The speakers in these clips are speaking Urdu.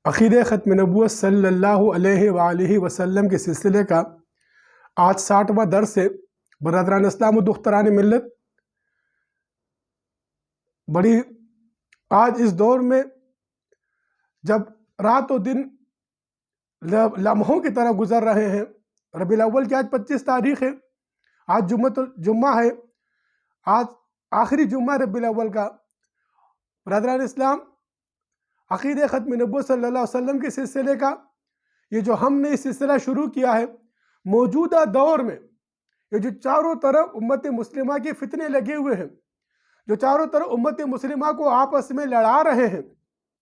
عقیدہ ختم نبوت صلی اللہ علیہ وآلہ وسلم کے سلسلے کا آج 60واں درس ہے۔ برادران اسلام و دختران ملت، بڑی آج اس دور میں جب رات و دن لمحوں کی طرح گزر رہے ہیں، ربیع الاول کی آج 25 تاریخ ہے، آج جمعہ ہے، آج آخری جمعہ ربیع الاول کا۔ برادران اسلام، عقیدہ ختم نبوت صلی اللہ علیہ وسلم کے سلسلے کا یہ جو ہم نے یہ سلسلہ شروع کیا ہے، موجودہ دور میں یہ جو چاروں طرف امت مسلمہ کے فتنے لگے ہوئے ہیں، جو چاروں طرف امت مسلمہ کو آپس میں لڑا رہے ہیں،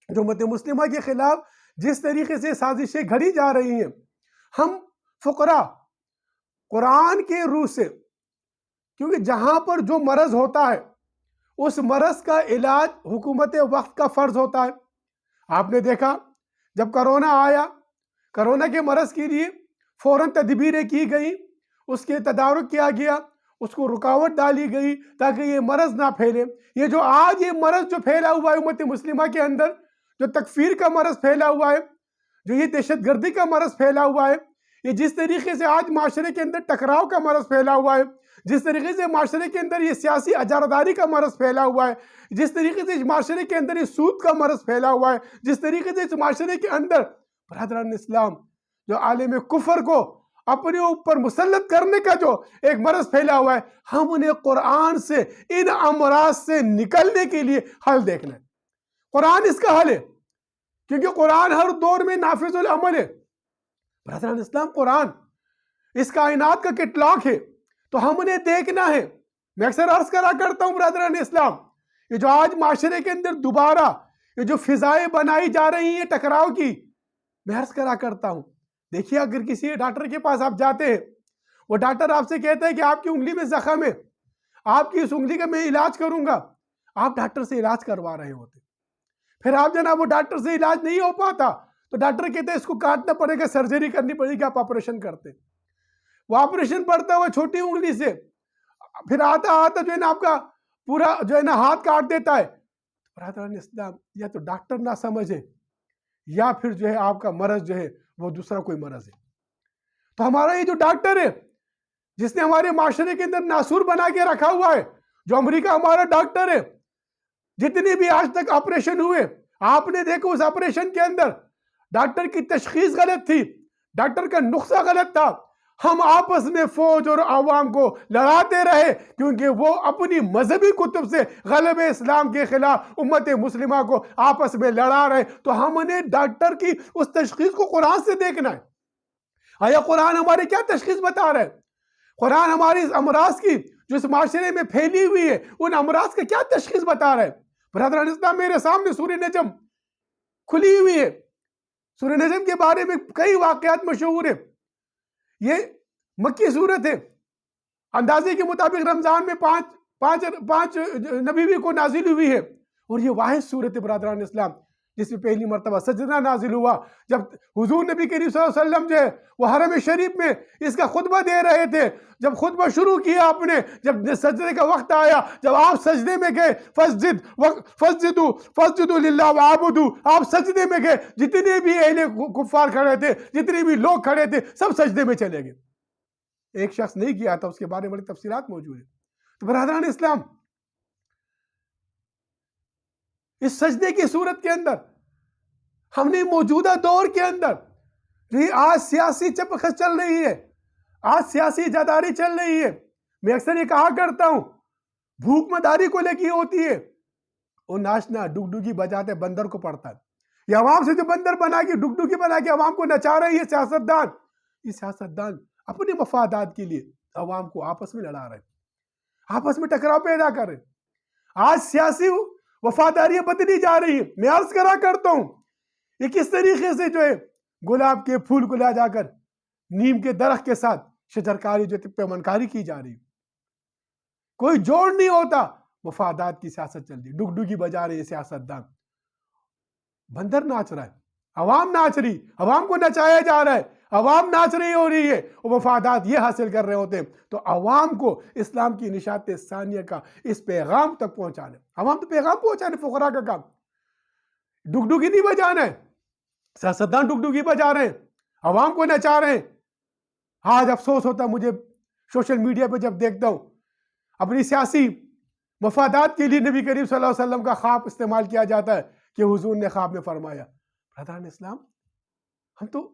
جو امت مسلمہ کے خلاف جس طریقے سے سازشیں گھڑی جا رہی ہیں، ہم فقراء قرآن کے روح سے، کیونکہ جہاں پر جو مرض ہوتا ہے اس مرض کا علاج حکومت وقت کا فرض ہوتا ہے۔ آپ نے دیکھا جب کرونا آیا، کرونا کے مرض کے لیے فوراً تدبیریں کی گئیں، اس کے تدارک کیا گیا، اس کو رکاوٹ ڈالی گئی تاکہ یہ مرض نہ پھیلے۔ یہ جو آج یہ مرض جو پھیلا ہوا ہے امت مسلمہ کے اندر، جو تکفیر کا مرض پھیلا ہوا ہے، جو یہ دہشت گردی کا مرض پھیلا ہوا ہے، یہ جس طریقے سے آج معاشرے کے اندر ٹکراؤ کا مرض پھیلا ہوا ہے، جس طریقے سے معاشرے کے اندر یہ سیاسی اجاراداری کا مرض پھیلا ہوا ہے، جس طریقے سے معاشرے کے اندر یہ سود کا مرض پھیلا ہوا ہے، جس طریقے سے اس معاشرے کے اندر برادران اسلام جو عالم کفر کو اپنے اوپر مسلط کرنے کا جو ایک مرض پھیلا ہوا ہے، ہم انہیں قرآن سے ان امراض سے نکلنے کے لیے حل دیکھنا ہے۔ قرآن اس کا حل ہے، کیونکہ قرآن ہر دور میں نافذ العمل ہے۔ برادران اسلام، قرآن اس کائنات کا کٹلاگ ہے، تو ہم انہیں دیکھنا ہے۔ میں اکثر عرض کرا کرتا ہوں برادران اسلام، یہ جو آج معاشرے کے اندر دوبارہ یہ جو فضائیں بنائی جا رہی ہیں ٹکراؤ کی، میں عرض کرا کرتا ہوں، دیکھیے اگر کسی ڈاکٹر کے پاس آپ جاتے ہیں، وہ ڈاکٹر آپ سے کہتا ہے کہ آپ کی انگلی میں زخم ہے، آپ کی اس انگلی کا میں علاج کروں گا، آپ ڈاکٹر سے علاج کروا رہے ہوتے، پھر آپ جناب وہ ڈاکٹر سے علاج نہیں ہو پاتا تو ڈاکٹر کہتے ہیں اس کو کاٹنا پڑے گا، سرجری کرنی پڑے گی، آپ آپریشن کرتے، وہ آپریشن پڑتا ہے وہ چھوٹی انگلی سے، پھر آتا جو ہے نا آپ کا پورا جو ہے نا ہاتھ کاٹ دیتا ہے۔ برادران اسلام، یا تو ڈاکٹر نہ سمجھے یا پھر جو ہے آپ کا مرض جو ہے وہ دوسرا کوئی مرض ہے۔ تو ہمارا یہ جو ڈاکٹر ہے جس نے ہمارے معاشرے کے اندر ناسور بنا کے رکھا ہوا ہے، جو امریکہ ہمارا ڈاکٹر ہے، جتنے بھی آج تک آپریشن ہوئے، آپ نے دیکھو اس آپریشن کے اندر ڈاکٹر کی تشخیص غلط تھی، ڈاکٹر کا نسخہ غلط تھا، ہم آپس میں فوج اور عوام کو لڑاتے رہے، کیونکہ وہ اپنی مذہبی کتب سے غلبہ اسلام کے خلاف امت مسلمہ کو آپس میں لڑا رہے۔ تو ہم نے ڈاکٹر کی اس تشخیص کو قرآن سے دیکھنا ہے۔ آیا قرآن ہمارے کیا تشخیص بتا رہا ہے؟ قرآن ہماری اس امراض کی جو اس معاشرے میں پھیلی ہوئی ہے، ان امراض کا کیا تشخیص بتا رہا ہے؟ برادران اسلام، میرے سامنے سورہ نجم کھلی ہوئی ہے۔ سورہ نجم کے بارے میں کئی واقعات مشہور ہیں۔ یہ مکی صورت ہے، اندازے کے مطابق رمضان میں پانچ نبی کو نازل ہوئی ہے، اور یہ واحد صورت ہے برادران اسلام جس میں پہلی مرتبہ سجدہ نازل ہوا، جب حضور نبی کریم صلی اللہ علیہ وسلم جو ہے وہ حرم شریف میں اس کا خطبہ دے رہے تھے۔ جب خطبہ شروع کیا آپ نے، جب سجدے کا وقت آیا، جب آپ سجدے میں گئے، فسجدوا للہ وعبدوا، آپ سجدے میں گئے، جتنے بھی اہل کفار کھڑے تھے، جتنے بھی لوگ کھڑے تھے، سب سجدے میں چلے گئے۔ ایک شخص نہیں کیا تھا، اس کے بارے میں بڑی تفصیلات موجود ہیں۔ تو برادران اسلام، اس سجدے کی صورت کے اندر ہم نے موجودہ دور کے اندر جو آج سیاسی چپخس چل رہی ہے، آج سیاسی جاداری چل رہی ہے، میں اکثر یہ کہا کرتا ہوں، بھوک مداری کو لگی ہوتی ہے، وہ ناچنا ڈگڈگی بجاتے بندر کو پڑتا ہے۔ یہ عوام سے جو بندر بنا کے ڈگڈگی بنا کے عوام کو نچا رہی ہے سیاستدان، یہ سیاستدان اپنے مفادات کے لیے عوام کو آپس میں لڑا رہے ہیں، آپس میں ٹکراؤ پیدا کر رہے ہیں۔ آج سیاسی وفاداریاں بدلی جا رہی ہیں۔ میں عرض کرا کرتا ہوں، یہ کس طریقے سے جو ہے گلاب کے پھول کو لا جا کر نیم کے درخت کے ساتھ شجرکاری جو پیمانکاری کی جا رہی ہے، کوئی جوڑ نہیں ہوتا، مفادات کی سیاست چل رہی ہے، ڈگڈگی بجا رہے ہیں سیاستدان، بندر ناچ رہا ہے، عوام ناچ رہی، عوام کو نچایا جا رہا ہے، عوام ناچ رہی ہو رہی ہے، وہ مفادات یہ حاصل کر رہے ہوتے ہیں۔ تو عوام کو اسلام کی نشات ثانیہ کا اس پیغام تک پہنچانا، عوام تو پیغام پہنچانے، فقراء کا کام، ڈگڈگی نہیں بجانا ہے، سیاستدان ڈگڈگی بجا رہے ہیں، عوام کو نچا رہے ہیں. آج افسوس ہوتا ہے مجھے سوشل میڈیا پہ جب دیکھتا ہوں اپنی سیاسی مفادات کے لیے نبی کریم صلی اللہ علیہ وسلم کا خواب استعمال کیا جاتا ہے کہ حضور نے خواب میں فرمایا. برادران اسلام، ہم تو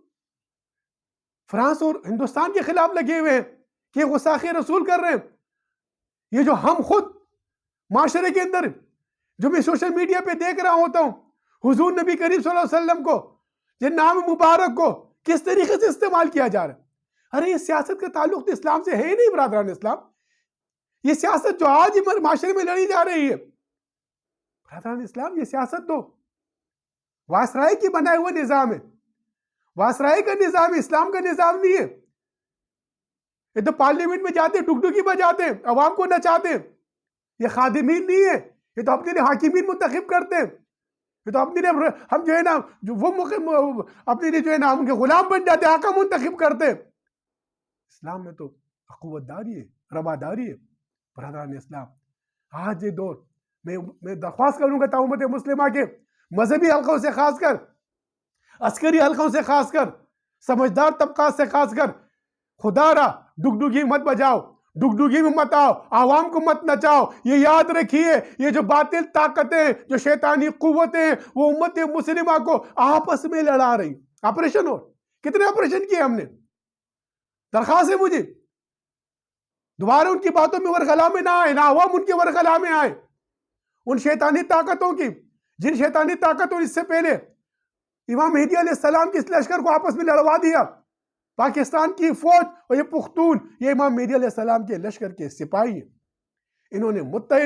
فرانس اور ہندوستان کے خلاف لگے ہوئے ہیں کہ غستاخی رسول کر رہے ہیں. یہ جو ہم خود معاشرے کے اندر جو میں سوشل میڈیا پہ دیکھ رہا ہوتا ہوں، حضور نبی کریم صلی اللہ علیہ وسلم کو، یہ نام مبارک کو کس طریقے سے استعمال کیا جا رہا ہے. ارے یہ سیاست کا تعلق تو اسلام سے ہے ہی نہیں برادران اسلام. یہ سیاست جو آج معاشرے میں لڑی جا رہی ہے برادران اسلام، یہ سیاست تو وائسرائے کی بنائے ہوئے نظام ہے. وائسرائے کا نظام اسلام کا نظام نہیں ہے. یہ تو پارلیمنٹ میں جاتے ڈگڈگی بجاتے ہیں، عوام کو نچاتے ہیں. یہ خادمین نہیں ہے، یہ تو اپنے لیے حاکمین منتخب کرتے ہیں. یہ تو اپنے لیے ہم جو ہے نا اپنے لیے جو ہے نا ہم کے غلام بن جاتے ہیں، آقا منتخب کرتے ہیں. اسلام میں تو اخوت داری ہے، رواداری ہے. برادران اسلام، آج یہ دور میں درخواست کروں گا امت مسلمہ کے مذہبی حلقوں سے خاص کر، عسکری حلقوں سے خاص کر، سمجھدار طبقات سے خاص کر، خدا را ڈگڈگی مت بجاؤ، ڈگڈگی میں مت آؤ، عوام کو مت نچاؤ. یہ یاد رکھیے یہ جو باطل طاقتیں، جو شیطانی قوتیں، وہ امت مسلمہ کو آپس میں لڑا رہی. آپریشن ہو کتنے آپریشن کیے ہم نے. درخواست ہے مجھے دوبارہ ان کی باتوں میں ورغلا میں نہ آئے، نہ عوام ان کے ورغلا میں آئے. ان شیطانی طاقتوں کی، جن شیطانی طاقتوں اس سے پہلے امام مہدی علیہ السلام کے اس لشکر کو آپس میں لڑوا دیا. پاکستان کی فوج اور یہ پختون، یہ امام مہدی علیہ السلام کے لشکر کے سپاہی ہیں. انہوں نے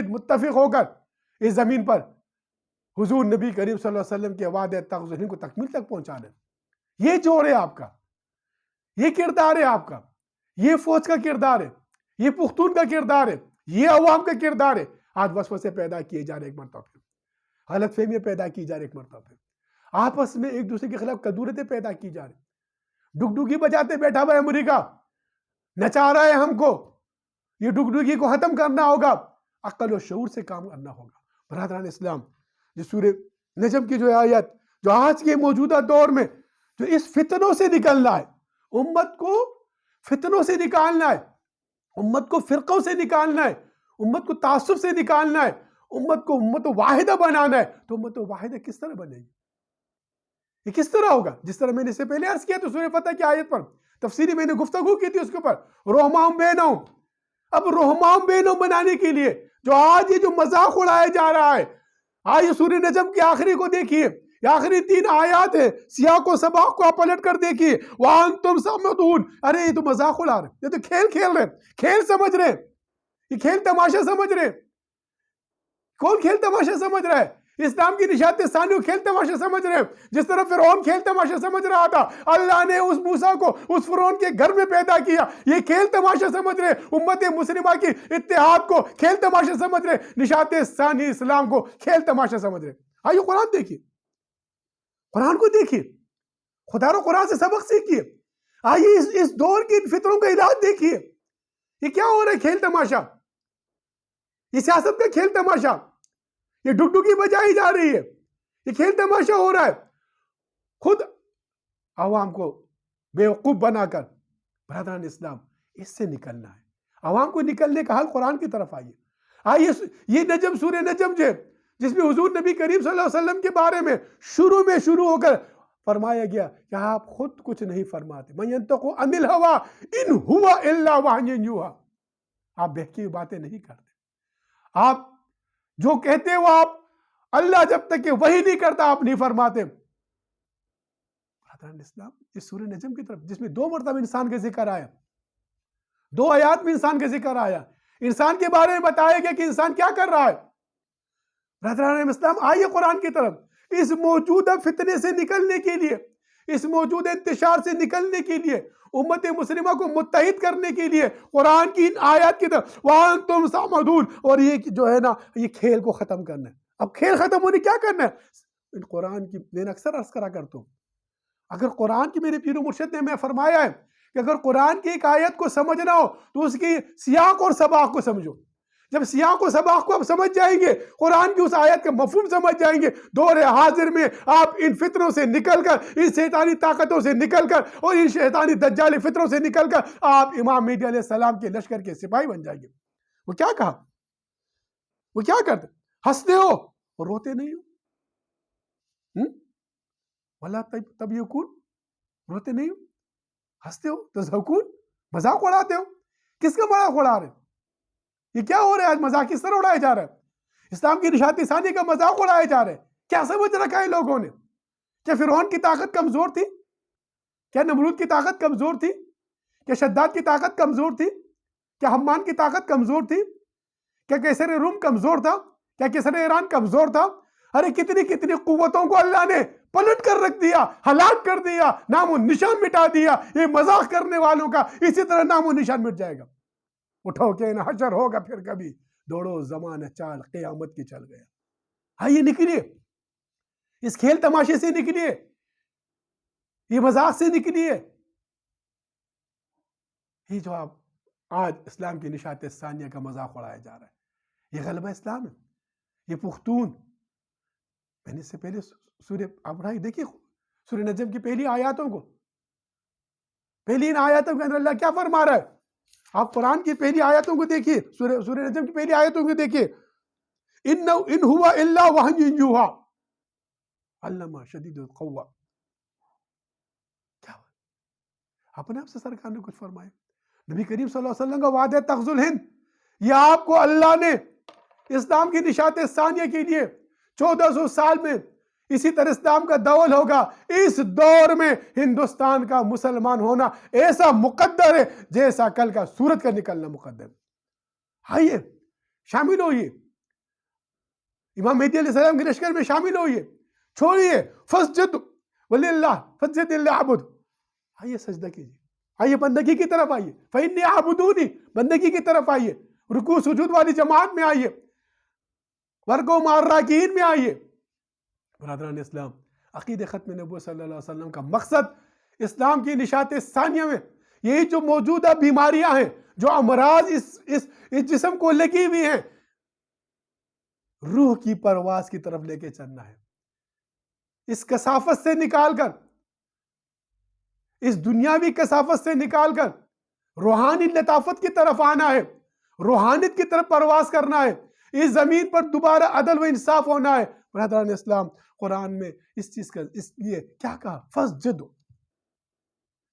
متفق ہو کر اس زمین پر حضور نبی کریم صلی اللہ علیہ وسلم کے وعدے تغزین کو تکمیل تک پہنچانا. یہ جوڑ ہے آپ کا، یہ کردار ہے آپ کا، یہ فوج کا کردار ہے، یہ پختون کا کردار ہے، یہ عوام کا کردار ہے. آج وسوسے پیدا کیے جا رہے ایک مرتبہ، غلط فہمیاں پیدا کی جا رہی ایک مرتبہ، آپس میں ایک دوسرے کے خلاف کدورتیں پیدا کی جا رہی. ڈگڈگی بجاتے بیٹھا ہوا امریکہ نچا رہا ہے ہم کو. یہ ڈگڈگی کو ختم کرنا ہوگا، عقل و شعور سے کام کرنا ہوگا. برادران اسلام، یہ سورہ نجم کی جو آیت جو آج کے موجودہ دور میں جو اس فتنوں سے نکلنا ہے، امت کو فتنوں سے نکالنا ہے، امت کو فرقوں سے نکالنا ہے، امت کو تعصب سے نکالنا ہے، امت کو امت واحدہ بنانا ہے. تو امت واحدہ کس طرح بنے گی؟ یہ کس طرح ہوگا؟ جس طرح میں نے اس سے پہلے عرض کیا تو سورہ فتح کی آیت پر تفسیری میں نے گفتگو کی تھی اس کے اوپر، رحماؤں بینہم. اب رحماؤں بینہم بنانے کے لیے جو آج یہ جو مذاق اڑایا جا رہا ہے، آج یہ سورہ نجم کے آخری کو دیکھیے، یہ آخری 3 آیات ہے، سیاق و سباق کو آپ پلٹ کر دیکھیے. وَأَنْتُمْ سَمْدُونَ. ارے یہ تو مذاق اڑا رہے، یہ تو کھیل رہے، کھیل سمجھ رہے، یہ کھیل تماشا سمجھ رہے. کون کھیل تماشا سمجھ رہا ہے؟ اسلام کی نشات ثانی کو کھیل تماشا سمجھ رہے ہیں. جس طرح فرعون کھیل تماشا سمجھ رہا تھا، اللہ نے اس موسیٰ کو اس فرعون کے گھر میں پیدا کیا. یہ کھیل تماشا سمجھ رہے، امت مسلمہ کی اتحاد کو کھیل تماشا سمجھ رہے، نشات ثانی اسلام کو کھیل تماشا سمجھ رہے. آئیے قرآن دیکھیے، قرآن کو دیکھیے، خدا رو قرآن سے سبق سیکھیے. آئیے اس دور کی فطروں کا علاج دیکھیے. یہ کیا ہو رہا ہے؟ کھیل تماشا، یہ سیاست کا کھیل تماشا، یہ ڈگڈگی بجائی جا رہی ہے، یہ کھیل تماشا ہو رہا ہے. خود عوام کو بیوقوف بنا کر. برادران اسلام، اس سے نکلنا ہے. عوام کو نکلنے کا حل قرآن کی طرف آئیے. یہ نجم، سورہ نجم جس میں حضور نبی کریم صلی اللہ علیہ وسلم کے بارے میں شروع ہو کر فرمایا گیا کہ آپ خود کچھ نہیں فرماتے. مَن يَنطِقُ عَنِ الْهَوَىٰ إِنْ هُوَ إِلَّا وَحْيٌ يُوحَىٰ. آپ بہکی ہوئی باتیں نہیں کرتے. آپ جو کہتے وہ آپ اللہ جب تک کہ وحی نہیں کرتا آپ نہیں فرماتے. برادران اسلام، اس سورہ نجم کی طرف جس میں 2 مرتبہ انسان کا ذکر آیا، 2 آیات میں انسان کا ذکر آیا، انسان کے بارے میں بتایا گیا کہ انسان کیا کر رہا ہے. برادران اسلام، آئیے قرآن کی طرف. اس موجودہ فتنے سے نکلنے کے لیے، اس موجودہ انتشار سے نکلنے کے لیے، امت مسلمہ کو متحد کرنے کے لیے قرآن کی ان آیات کی طرف وَأَنْتُمْ سَمْدُونَ. اور یہ جو ہے نا، یہ کھیل کو ختم کرنا ہے. اب کھیل ختم ہونے کیا کرنا ہے؟ ان قرآن کی میں اکثر عرض کرا کرتا ہوں، اگر قرآن کی میرے پیر و مرشد نے میں فرمایا ہے کہ اگر قرآن کی ایک آیت کو سمجھنا ہو تو اس کی سیاق اور سباق کو سمجھو. جب سیاق و سباق کو آپ سمجھ جائیں گے، قرآن کی اس آیت کا مفہوم سمجھ جائیں گے، دور حاضر میں آپ ان فطروں سے نکل کر، ان شیطانی طاقتوں سے نکل کر، اور ان شیطانی دجالی فطروں سے نکل کر آپ امام مہدی علیہ السلام کے لشکر کے سپاہی بن جائیں گے۔ وہ کیا کہا؟ وہ کیا کرتے؟ ہنستے ہو اور روتے نہیں ہو، وَلَا تَبْيَكُونَ، روتے نہیں ہو، ہنستے ہو، تضحکون، مذاق اڑاتے ہو۔ کس کا مذاق اڑا رہے؟ یہ کیا ہو رہا ہے آج؟ مذاق کس طرح اڑایا جا رہا ہے؟ اسلام کی نشاط ثانی کا مذاق اڑایا جا رہا ہے۔ کیا سمجھ رکھا ہے لوگوں نے؟ کیا فرعون کی طاقت کمزور تھی؟ کیا نمرود کی طاقت کمزور تھی؟ کیا شداد کی طاقت کمزور تھی؟ کیا حمان کی طاقت کمزور تھی؟ کیا کیسر روم کمزور تھا؟ کیا کیسر ایران کمزور تھا؟ ارے کتنی کتنی قوتوں کو اللہ نے پلٹ کر رکھ دیا، ہلاک کر دیا، نام و نشان مٹا دیا۔ یہ مذاق کرنے والوں کا اسی طرح نام و نشان مٹ جائے گا۔ اٹھو کہ نہ حشر ہوگا پھر کبھی، دوڑو زمانہ چال قیامت کی چل گیا۔ آئیے نکلیے، اس کھیل تماشے سے نکلیے، یہ مذاق سے نکلیے۔ یہ جو آپ آج اسلام کی نشاط ثانیہ کا مذاق اڑایا جا رہا ہے، یہ غلبہ اسلام ہے، یہ پختون۔ میں نے اس سے پہلے سورہ آپ اٹھائی دیکھیے، سورہ نجم کی پہلی آیاتوں کو، پہلی ان آیاتوں کے اندر اللہ کیا فرما رہا ہے؟ آپ قرآن کی پہلی آیاتوں کو دیکھیے، سورہ نجم کی پہلی آیاتوں کو دیکھیے۔ ان هو الا وحی یوحی علمہ شدید القوہ۔ کیا اپنے آپ سے سرکار نے کچھ فرمایا؟ نبی کریم صلی اللہ علیہ وسلم کا وعدہ تغز الہند، یہ آپ کو اللہ نے اسلام کی نشاط ثانیہ کے لیے 1400 سال میں اسی طرح اسلام کا دول ہوگا۔ اس دور میں ہندوستان کا مسلمان ہونا ایسا مقدر ہے جیسا کل کا سورج کا نکلنا مقدر ہے۔ آئیے شامل ہوئیے، امام مہدی علیہ السلام کے لشکر میں شامل ہوئیے، چھوڑیے فسجد وللہ، فسجد للعبد، آئیے سجدہ کیجیے، آئیے بندگی کی طرف آئیے، فإنی عبدونی، بندگی کی طرف آئیے، رکوع سجود والی جماعت میں آئیے، ورکو مع الراکعین میں آئیے۔ برادران اسلام، عقید ختم نبوت صلی اللہ علیہ وسلم کا مقصد اسلام کی نشاط ثانیہ میں یہی جو موجودہ بیماریاں ہیں، جو امراض اس جسم کو لگی ہوئی ہیں، روح کی پرواز کی طرف لے کے چلنا ہے، اس کثافت سے نکال کر، اس دنیاوی کثافت سے نکال کر روحانی لطافت کی طرف آنا ہے، روحانیت کی طرف پرواز کرنا ہے، اس زمین پر دوبارہ عدل و انصاف ہونا ہے۔ برادران اسلام، قرآن میں اس چیز کا اس لیے کیا کہا؟ فسجدو۔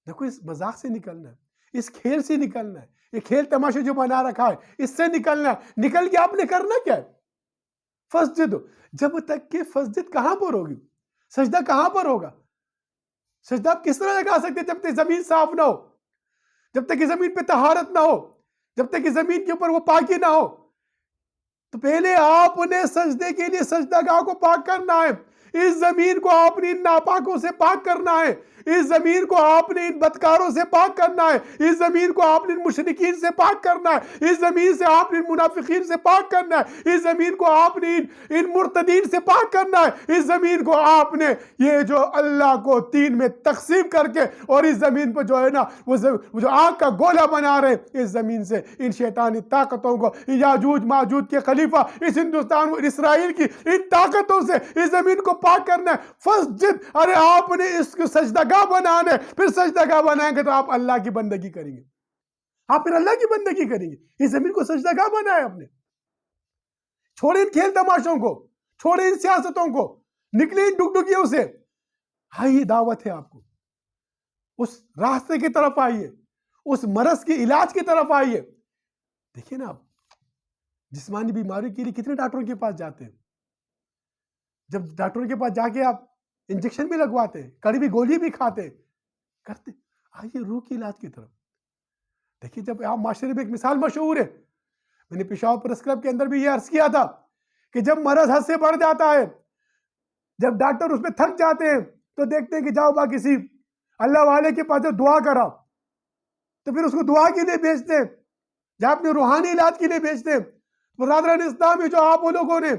دیکھو اس مذاق سے نکلنا ہے، اس کھیل سے نکلنا ہے، یہ کھیل تماشے جو بنا رکھا ہے اس سے نکلنا ہے۔ نکل کے آپ نے کرنا کیا ہے؟ فسجدو۔ جب تک کہ فسجد کہاں پر ہوگی؟ سجدہ کہاں پر ہوگا؟ سجدہ آپ کس طرح لگا سکتے جب تک زمین صاف نہ ہو، جب تک کہ زمین پہ طہارت نہ ہو، جب تک کہ زمین کے اوپر وہ پاکی نہ ہو؟ تو پہلے آپ نے سجدے کے لیے سجدہ گاہ کو پاک کرنا ہے، اس زمین کو آپ نے ان ناپاکوں سے پاک کرنا ہے، اس زمین کو آپ نے ان بدکاروں سے پاک کرنا ہے، اس زمین کو آپ نے ان مشرکین سے پاک کرنا ہے، اس زمین سے آپ نے ان منافقین سے پاک کرنا ہے، اس زمین کو آپ نے ان مرتدین سے پاک کرنا ہے، اس زمین کو آپ نے یہ جو اللہ کو تین میں تقسیم کر کے اور اس زمین پر جو ہے نا وہ جو آگ کا گولہ بنا رہے ہیں، اس زمین سے ان شیطانی طاقتوں کو، یاجوج ماجوج کے خلیفہ اس ہندوستان اور اسرائیل کی ان طاقتوں سے اس زمین کو پاک کرنا ہے۔ فسجد، ارے آپ نے اس کو سجدہ گاہ بنانا ہے، پھر سجدہ گاہ بنائیں گے تو آپ اللہ کی بندگی کریں گے، آپ پھر اللہ کی بندگی کریں گے۔ اس زمین کو سجدہ گاہ بنایا آپ نے۔ چھوڑیں ان کھیل تماشوں کو، چھوڑیں ان سیاستوں کو، نکلیں ان ڈگڈگیوں سے۔ آئیے دعوت ہے آپ کو، اس راستے کی طرف آئیے، اس مرض کے علاج کی طرف آئیے۔ دیکھیں نا آپ جسمانی بیماری کے لیے کتنے ڈاکٹروں کے پاس جاتے ہیں، جب ڈاکٹروں کے پاس جا کے آپ انجیکشن بھی لگواتے ہیں، کڑوی گولی بھی کھاتے ہیں، کرتے، آئیے روح کے علاج کی طرف دیکھیے۔ جب آپ معاشرے میں ایک مثال مشہور ہے، میں نے پشاور پریس کلب کے اندر بھی یہ عرض کیا تھا کہ جب مرض حد سے بڑھ جاتا ہے، جب ڈاکٹر اس میں تھک جاتے ہیں تو دیکھتے ہیں کہ جاؤ با کسی اللہ والے کے پاس جو دعا کرا، تو پھر اس کو دعا کے لیے بھیجتے ہیں، جہاں اپنے روحانی علاج کے لیے بھیجتے ہیں۔ برادران اسلام، جو آپ لوگوں نے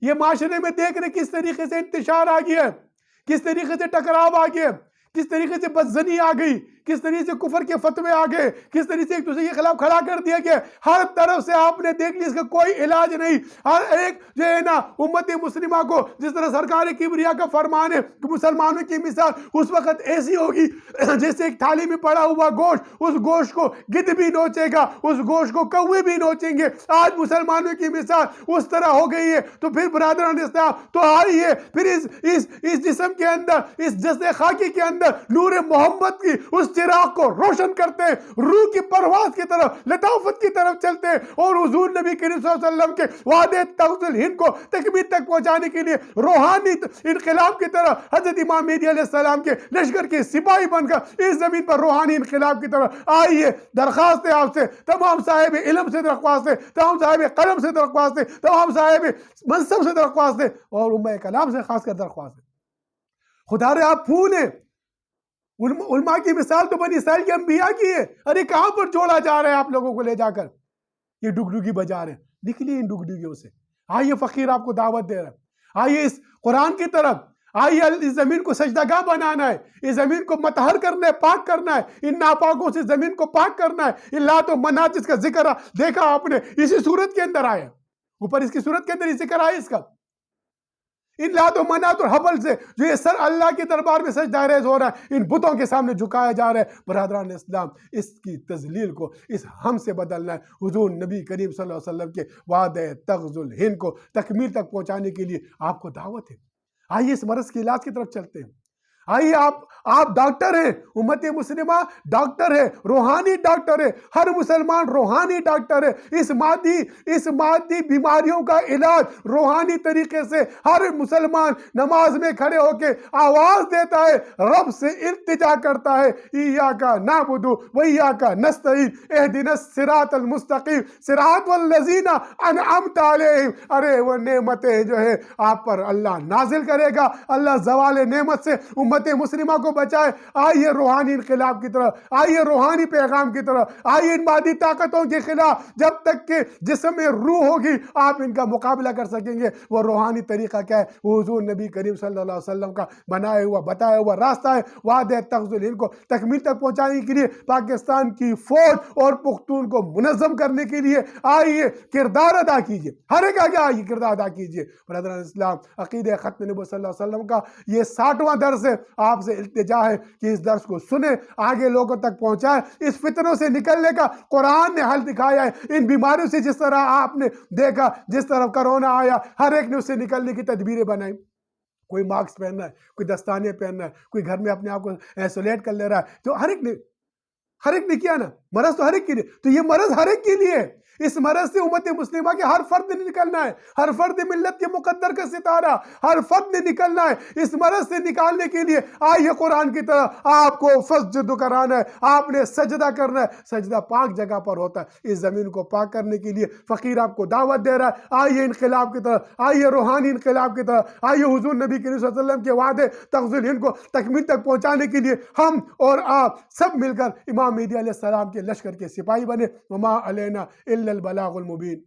یہ معاشرے میں دیکھ رہے کس طریقے سے انتشار آ گیا ہے، کس طریقے سے ٹکراؤ آ گیا ہے، کس طریقے سے بدزنی آ گئی، کس طریقے سے کفر کے فتوے آ گئے، کس طریقے سے ایک دوسرے کے خلاف کھڑا کر دیا گیا، ہر طرف سے آپ نے دیکھ لی، اس کا کوئی علاج نہیں۔ ہر ایک جو ہے نا امت مسلمہ کو، جس طرح سرکار کبریا کا فرمان ہے کہ مسلمانوں کی مثال اس وقت ایسی ہوگی جیسے ایک تھالی میں پڑا ہوا گوشت، اس گوشت کو گدھ بھی نوچے گا، اس گوشت کو کوے بھی نوچیں گے۔ آج مسلمانوں کی مثال اس طرح ہو گئی ہے۔ تو پھر برادران اسلام، تو آئیے پھر اس جسم کے اندر، اس جسد خاکی کے اندر نور محمد کی اس چراغ کو روشن کرتے ہیں، روح کی پرواز کی طرف، لطافت کی طرف چلتے ہیں، اور حضور نبی کریم صلی اللہ علیہ وسلم کے وعدے تغزل ہند کو تکمیل تک پہنچانے کے لیے روحانی انقلاب کی طرف حضرت امام مہدی علیہ السلام کے لشکر کے سپاہی بن کر اس زمین پر روحانی انقلاب کی طرف آئیے۔ درخواست ہے آپ سے، تمام صاحب علم سے درخواست ہے، تمام صاحب قلم سے درخواست ہے، تمام صاحب منصب سے درخواست ہے، اور امہ کلام سے خاص کر درخواست ہے، خدا رے آپ پھول ہیں۔ علماء کی مثال تو بنی اسرائیل کے انبیاء کی ہے۔ ارے کہاں پر جوڑا جا رہا ہے آپ لوگوں کو لے جا کر؟ یہ ڈگڈگی بجا رہے ہیں، نکلیے ان ڈگڈگیوں سے۔ آئیے فقیر آپ کو دعوت دے رہا ہے، آئیے اس قرآن کی طرف آئیے۔ اس زمین کو سجدہ گاہ بنانا ہے، اس زمین کو مطہر کرنا ہے، پاک کرنا ہے، ان ناپاکوں سے زمین کو پاک کرنا ہے۔ ان لات و منات جس کا ذکر دیکھا آپ نے اسی صورت کے اندر آیا، اوپر اس کی صورت کے اندر یہ ذکر آیا اس کا، ان لات و منات اور حبل سے جو یہ سر اللہ کے دربار میں سجدہ ریز ہو رہا ہے، ان بتوں کے سامنے جھکایا جا رہا ہے۔ برادران اسلام، اس کی تذلیل کو اس ہم سے بدلنا ہے۔ حضور نبی کریم صلی اللہ علیہ وسلم کے وعدہ تغزل ہند کو تکمیل تک پہنچانے کے لیے آپ کو دعوت ہے۔ آئیے اس مرض کے علاج کی طرف چلتے ہیں۔ آئیے آپ ڈاکٹر ہیں، امت مسلمہ ڈاکٹر ہے، روحانی ڈاکٹر ہے، ہر مسلمان روحانی ڈاکٹر ہے۔ اس مادی بیماریوں کا علاج روحانی طریقے سے ہر مسلمان نماز میں کھڑے ہو کے آواز دیتا ہے، رب سے التجا کرتا ہے، ایاک نعبد و ایاک نستعین اہدنا الصراط المستقیم صراط الذین انعمت علیہم۔ ارے وہ نعمتیں جو ہے آپ پر اللہ نازل کرے گا، اللہ زوال نعمت سے امت مسلمہ کو بچائے۔ آئیے روحانی انقلاب کی طرف، آئیے روحانی پیغام کی طرف، آئیے ان مادی طاقتوں کے خلاف جب تک کہ جسم میں روح ہوگی آپ ان کا مقابلہ کر سکیں گے۔ وہ روحانی طریقہ کیا ہے؟ وہ حضور نبی کریم صلی اللہ علیہ وسلم کا بنایا ہوا بتایا ہوا راستہ ہے۔ وعدہ تغزل ہند کو تکمیل تک پہنچانے کے لیے پاکستان کی فوج اور پختون کو منظم کرنے کے لیے آئیے کردار ادا کیجیے، ہر ایک آگے آئیے کردار ادا کیجیے۔ برادران اسلام، عقیدہ ختم نبوت صلی اللہ علیہ وسلم کا یہ 60واں درس ہے۔ آپ سے التجا ہے کہ اس درس کو سنیں، آگے لوگوں تک پہنچائیں۔ اس فتنوں سے نکلنے کا قرآن نے حل دکھایا ہے۔ ان بیماریوں سے جس طرح آپ نے دیکھا، جس طرح کرونا آیا، ہر ایک نے اس سے نکلنے کی تدبیریں بنائی۔ کوئی ماسک پہننا ہے، کوئی دستانے پہننا ہے، کوئی گھر میں اپنے آپ کو ایسولیٹ کر لے رہا ہے، تو ہر ایک نے کیا نا، مرض تو ہر ایک کے لیے، تو یہ مرض ہر ایک کے لیے ہے۔ اس مرض سے امت مسلمہ کے ہر فرد نے نکلنا ہے، ہر فرد ملت کے مقدر کا ستارہ، ہر فرد نے نکلنا ہے۔ اس مرض سے نکالنے کے لیے آئیے قرآن کی طرح آپ کو فسجد کرانا ہے، آپ نے سجدہ کرنا ہے۔ سجدہ پاک جگہ پر ہوتا ہے، اس زمین کو پاک کرنے کے لیے فقیر آپ کو دعوت دے رہا ہے۔ آئیے انقلاب کی طرف، آئیے روحانی انقلاب کی طرف، آئیے حضور نبی کریم صلی اللہ علیہ وسلم کے وعدے تغزل ہند کو تکمیل تک پہنچانے کے لیے ہم اور آپ سب مل کر امام مہدی علیہ السلام کے لشکر کے سپاہی بنے۔ وما علینا الا البلاغ المبین۔